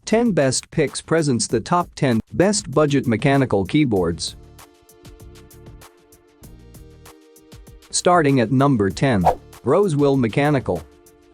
Ten Best Picks presents the top 10 best budget mechanical keyboards. Starting at number 10. Rosewill Mechanical.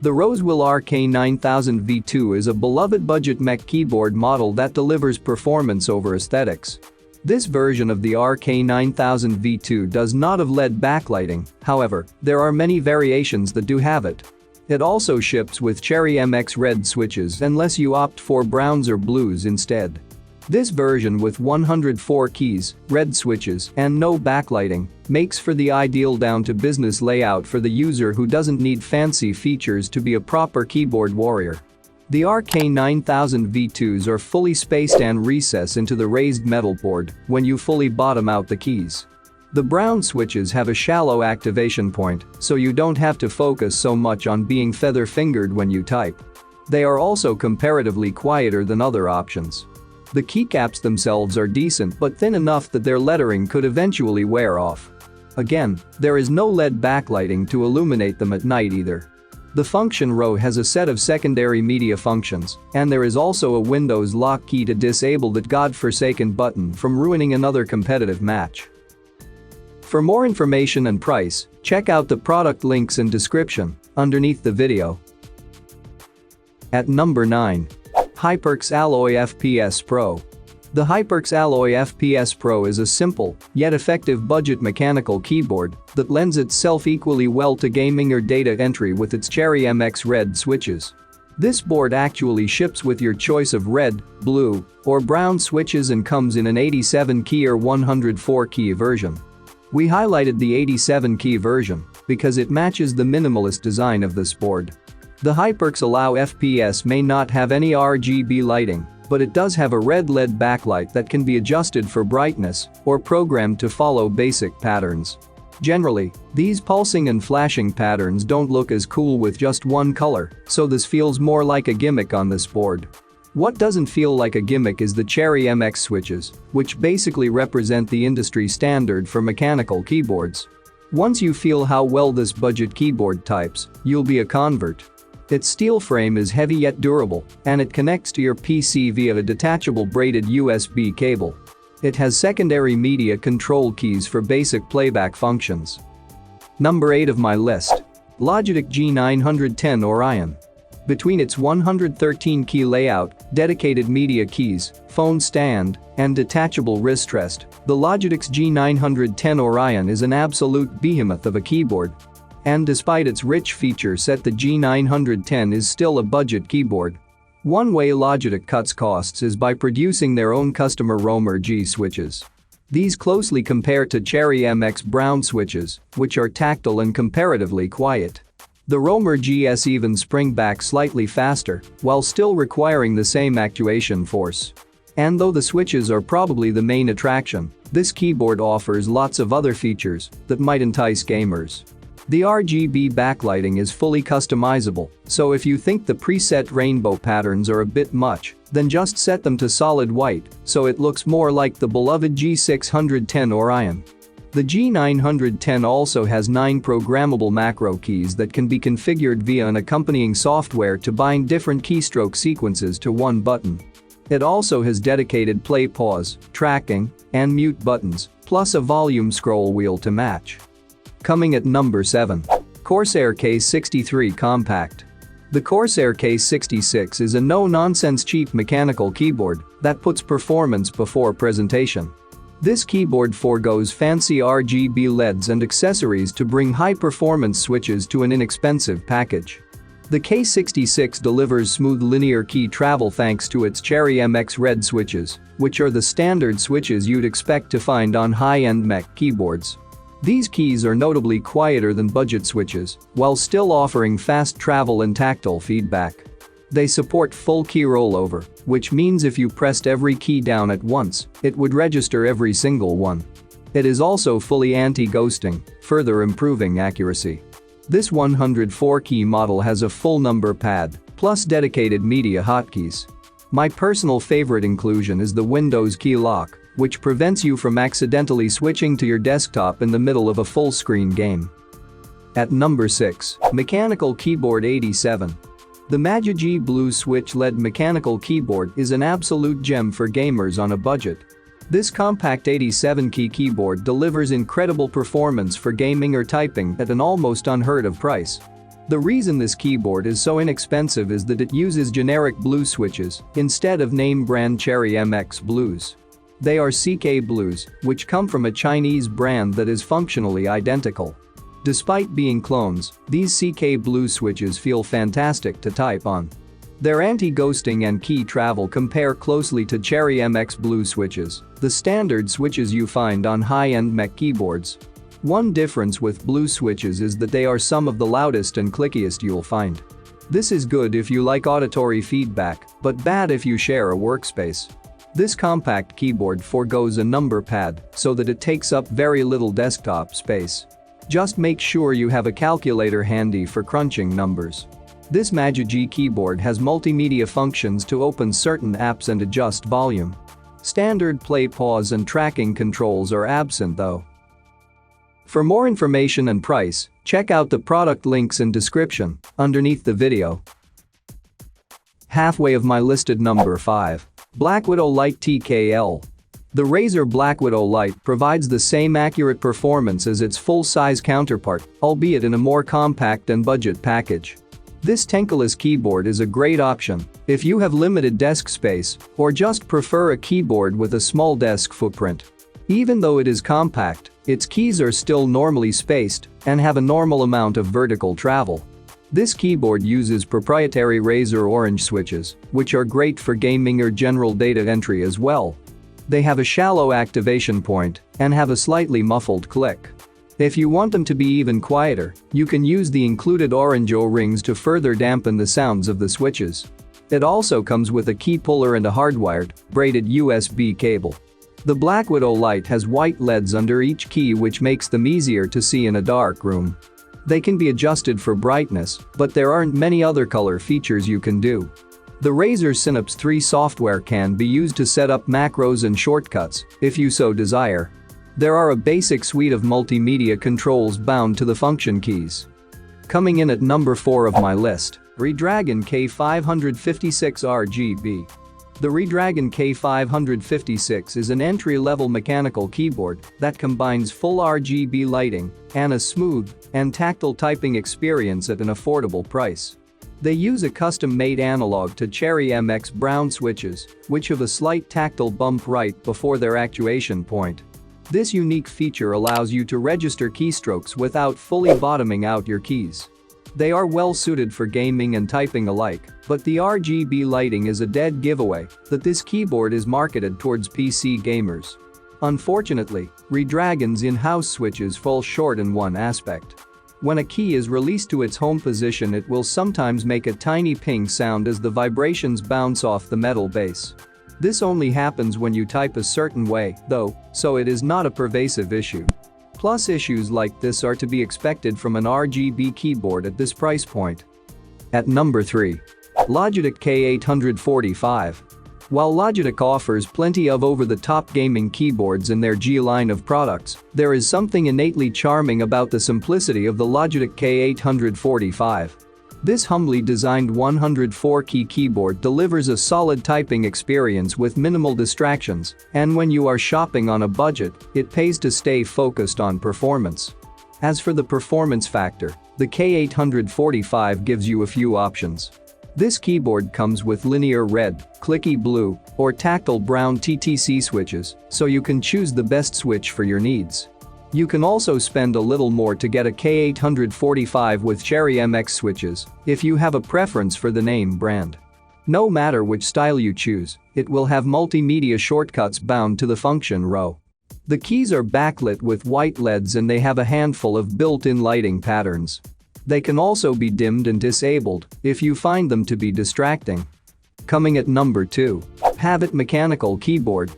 The Rosewill RK9000 is a beloved budget mech keyboard model that delivers performance over aesthetics. This version of the RK9000 does not have LED backlighting, however, there are many variations that do have it. It also ships with Cherry MX red switches unless you opt for browns or blues instead. This version with 104 keys, red switches, and no backlighting makes for the ideal down-to-business layout for the user who doesn't need fancy features to be a proper keyboard warrior. The RK9000 are fully spaced and recess into the raised metal board when you fully bottom out the keys. The brown switches have a shallow activation point, so you don't have to focus so much on being feather-fingered when you type. They are also comparatively quieter than other options. The keycaps themselves are decent but thin enough that their lettering could eventually wear off. Again, there is no LED backlighting to illuminate them at night either. The function row has a set of secondary media functions, and there is also a Windows lock key to disable that godforsaken button from ruining another competitive match. For more information and price, check out the product links in description underneath the video. At number 9. HyperX Alloy FPS Pro. The HyperX Alloy FPS Pro is a simple, yet effective budget mechanical keyboard that lends itself equally well to gaming or data entry with its Cherry MX red switches. This board actually ships with your choice of red, blue, or brown switches and comes in an 87-key or 104-key version. We highlighted the 87-key version because it matches the minimalist design of this board. The HyperX Alloy FPS may not have any RGB lighting, but it does have a red LED backlight that can be adjusted for brightness or programmed to follow basic patterns. Generally, these pulsing and flashing patterns don't look as cool with just one color, so this feels more like a gimmick on this board. What doesn't feel like a gimmick is the Cherry MX switches, which basically represent the industry standard for mechanical keyboards. Once you feel how well this budget keyboard types, you'll be a convert. Its steel frame is heavy yet durable, and it connects to your PC via a detachable braided USB cable. It has secondary media control keys for basic playback functions. Number 8 of my list. Logitech G910 Orion. Between its 113-key layout, dedicated media keys, phone stand, and detachable wrist rest, the Logitech's G910 Orion is an absolute behemoth of a keyboard. And despite its rich feature set, the G910 is still a budget keyboard. One way Logitech cuts costs is by producing their own customer Romer G switches. These closely compare to Cherry MX brown switches, which are tactile and comparatively quiet. The Romer GS even spring back slightly faster, while still requiring the same actuation force. And though the switches are probably the main attraction, this keyboard offers lots of other features that might entice gamers. The RGB backlighting is fully customizable, so if you think the preset rainbow patterns are a bit much, then just set them to solid white so it looks more like the beloved G610 Orion. The G910 also has 9 programmable macro keys that can be configured via an accompanying software to bind different keystroke sequences to one button. It also has dedicated play, pause, tracking, and mute buttons, plus a volume scroll wheel to match. Coming at number 7. Corsair K63 Compact. The Corsair K66 is a no-nonsense cheap mechanical keyboard that puts performance before presentation. This keyboard forgoes fancy RGB LEDs and accessories to bring high-performance switches to an inexpensive package. The K66 delivers smooth linear key travel thanks to its Cherry MX red switches, which are the standard switches you'd expect to find on high-end mech keyboards. These keys are notably quieter than budget switches, while still offering fast travel and tactile feedback. They support full key rollover, which means if you pressed every key down at once, it would register every single one. It is also fully anti-ghosting, further improving accuracy. This 104-key model has a full number pad, plus dedicated media hotkeys. My personal favorite inclusion is the Windows key lock, which prevents you from accidentally switching to your desktop in the middle of a full-screen game. At number 6, Mechanical Keyboard 87. The Magic Blue Switch LED mechanical keyboard is an absolute gem for gamers on a budget. This compact 87-key keyboard delivers incredible performance for gaming or typing at an almost unheard of price. The reason this keyboard is so inexpensive is that it uses generic blue switches instead of name brand Cherry MX Blues. They are CK Blues, which come from a Chinese brand that is functionally identical. Despite being clones, these CK Blue switches feel fantastic to type on. Their anti-ghosting and key travel compare closely to Cherry MX Blue switches, the standard switches you find on high-end mech keyboards. One difference with blue switches is that they are some of the loudest and clickiest you'll find. This is good if you like auditory feedback, but bad if you share a workspace. This compact keyboard forgoes a number pad so that it takes up very little desktop space. Just make sure you have a calculator handy for crunching numbers. This Magic keyboard has multimedia functions to open certain apps and adjust volume. Standard play, pause and tracking controls are absent though. For more information and price, check out the product links in description underneath the video. Halfway of my listed number 5. BlackWidow Lite TKL. The Razer BlackWidow Lite provides the same accurate performance as its full-size counterpart, albeit in a more compact and budget package. This tankless keyboard is a great option if you have limited desk space or just prefer a keyboard with a small desk footprint. Even though it is compact, its keys are still normally spaced and have a normal amount of vertical travel. This keyboard uses proprietary Razer Orange switches, which are great for gaming or general data entry as well. They have a shallow activation point and have a slightly muffled click. If you want them to be even quieter, you can use the included orange O-rings to further dampen the sounds of the switches. It also comes with a key puller and a hardwired, braided USB cable. The BlackWidow Lite has white LEDs under each key, which makes them easier to see in a dark room. They can be adjusted for brightness, but there aren't many other color features you can do. The Razer Synapse 3 software can be used to set up macros and shortcuts, if you so desire. There are a basic suite of multimedia controls bound to the function keys. Coming in at number 4 of my list, Redragon K556 RGB. The Redragon K556 is an entry-level mechanical keyboard that combines full RGB lighting and a smooth and tactile typing experience at an affordable price. They use a custom-made analog to Cherry MX brown switches, which have a slight tactile bump right before their actuation point. This unique feature allows you to register keystrokes without fully bottoming out your keys. They are well suited for gaming and typing alike, but the RGB lighting is a dead giveaway that this keyboard is marketed towards PC gamers. Unfortunately, Redragon's in-house switches fall short in one aspect. When a key is released to its home position, it will sometimes make a tiny ping sound as the vibrations bounce off the metal base. This only happens when you type a certain way, though, so it is not a pervasive issue. Plus, issues like this are to be expected from an RGB keyboard at this price point. At number 3. Logitech K845. While Logitech offers plenty of over-the-top gaming keyboards in their G line of products, there is something innately charming about the simplicity of the Logitech K845. This humbly designed 104-key keyboard delivers a solid typing experience with minimal distractions, and when you are shopping on a budget, it pays to stay focused on performance. As for the performance factor, the K845 gives you a few options. This keyboard comes with linear red, clicky blue, or tactile brown TTC switches, so you can choose the best switch for your needs. You can also spend a little more to get a K845 with Cherry MX switches if you have a preference for the name brand. No matter which style you choose, it will have multimedia shortcuts bound to the function row. The keys are backlit with white LEDs and they have a handful of built-in lighting patterns. They can also be dimmed and disabled if you find them to be distracting. Coming at number 2. Havit Mechanical Keyboard.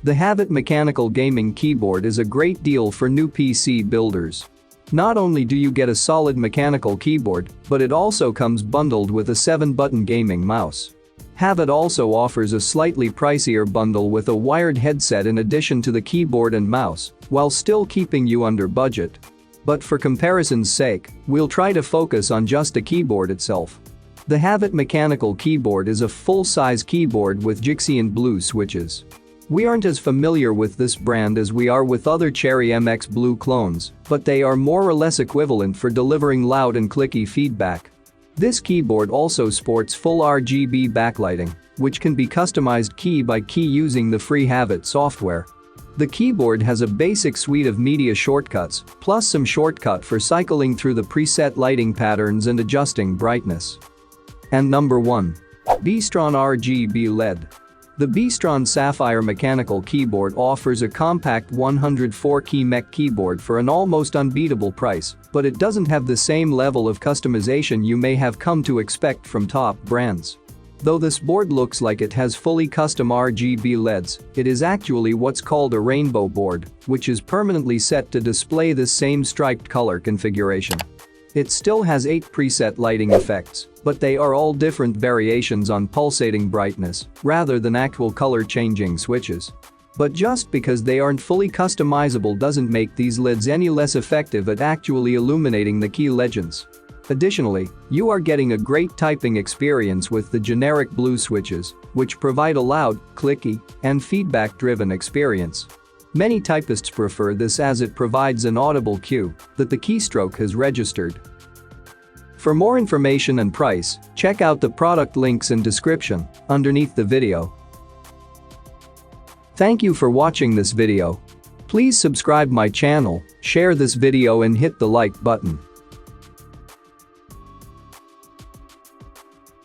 The Havit Mechanical Gaming Keyboard is a great deal for new PC builders. Not only do you get a solid mechanical keyboard, but it also comes bundled with a 7-button gaming mouse. Havit also offers a slightly pricier bundle with a wired headset in addition to the keyboard and mouse, while still keeping you under budget. But for comparison's sake, we'll try to focus on just the keyboard itself. The Havit Mechanical keyboard is a full-size keyboard with Jixian blue switches. We aren't as familiar with this brand as we are with other Cherry MX Blue clones, but they are more or less equivalent for delivering loud and clicky feedback. This keyboard also sports full RGB backlighting, which can be customized key by key using the free Havit software. The keyboard has a basic suite of media shortcuts, plus some shortcut for cycling through the preset lighting patterns and adjusting brightness. And number 1. Beastron RGB LED. The Beastron Sapphire Mechanical keyboard offers a compact 104-key mech keyboard for an almost unbeatable price, but it doesn't have the same level of customization you may have come to expect from top brands. Though this board looks like it has fully custom RGB LEDs, it is actually what's called a rainbow board, which is permanently set to display the same striped color configuration. It still has 8 preset lighting effects, but they are all different variations on pulsating brightness, rather than actual color-changing switches. But just because they aren't fully customizable doesn't make these LEDs any less effective at actually illuminating the key legends. Additionally, you are getting a great typing experience with the generic blue switches, which provide a loud, clicky, and feedback-driven experience. Many typists prefer this as it provides an audible cue that the keystroke has registered. For more information and price, check out the product links in description underneath the video. Thank you for watching this video. Please subscribe my channel, share this video and hit the like button.